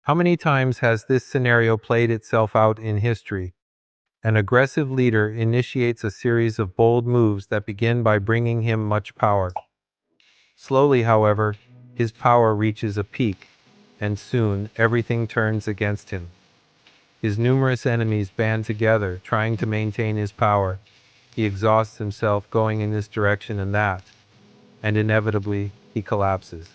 How many times has this scenario played itself out in history? An aggressive leader initiates a series of bold moves that begin by bringing him much power. Slowly, however, his power reaches a peak, and soon everything turns against him. His numerous enemies band together, trying to maintain his power. He exhausts himself going in this direction and that, and inevitably, he collapses.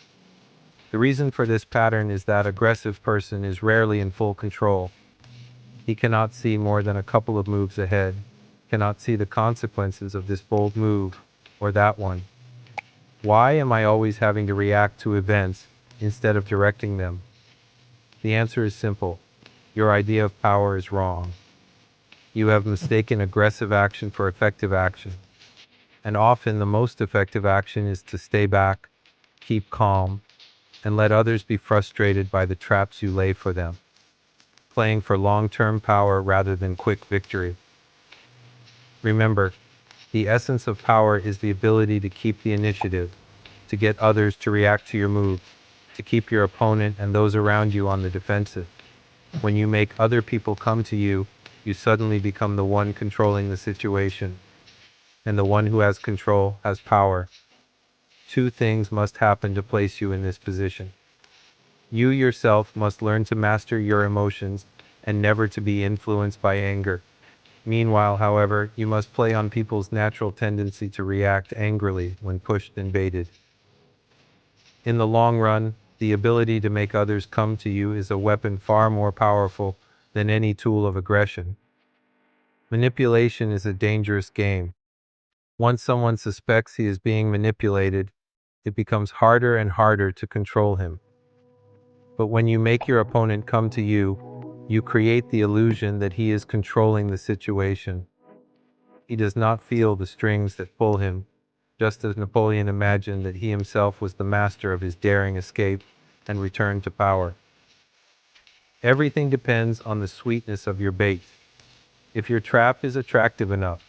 The reason for this pattern is that aggressive person is rarely in full control. He cannot see more than a couple of moves ahead, cannot see the consequences of this bold move or that one. Why am I always having to react to events instead of directing them? The answer is simple. Your idea of power is wrong. You have mistaken aggressive action for effective action. And often the most effective action is to stay back, keep calm, and let others be frustrated by the traps you lay for them, playing for long-term power rather than quick victory. Remember, the essence of power is the ability to keep the initiative, to get others to react to your move, to keep your opponent and those around you on the defensive. When you make other people come to you, you suddenly become the one controlling the situation. And the one who has control has power. Two things must happen to place you in this position. You yourself must learn to master your emotions and never to be influenced by anger. Meanwhile, however, you must play on people's natural tendency to react angrily when pushed and baited. In the long run, the ability to make others come to you is a weapon far more powerful than any tool of aggression. Manipulation is a dangerous game. Once someone suspects he is being manipulated, it becomes harder and harder to control him. But when you make your opponent come to you, you create the illusion that he is controlling the situation. He does not feel the strings that pull him, just as Napoleon imagined that he himself was the master of his daring escape and return to power. Everything depends on the sweetness of your bait. If your trap is attractive enough,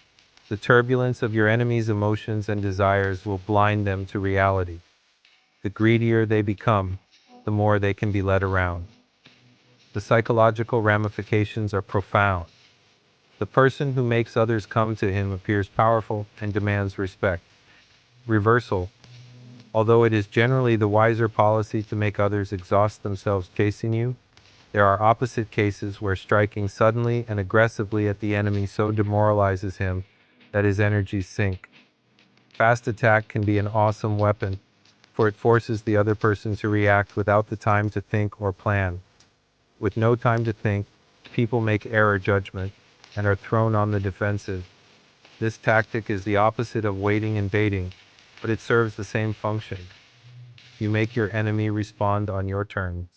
the turbulence of your enemy's emotions and desires will blind them to reality. The greedier they become, the more they can be led around. The psychological ramifications are profound. The person who makes others come to him appears powerful and demands respect. Reversal. Although it is generally the wiser policy to make others exhaust themselves chasing you, there are opposite cases where striking suddenly and aggressively at the enemy so demoralizes him that his energies sink. Fast attack can be an awesome weapon, for it forces the other person to react without the time to think or plan. With no time to think, people make error judgment and are thrown on the defensive. This tactic is the opposite of waiting and baiting, but it serves the same function. You make your enemy respond on your terms.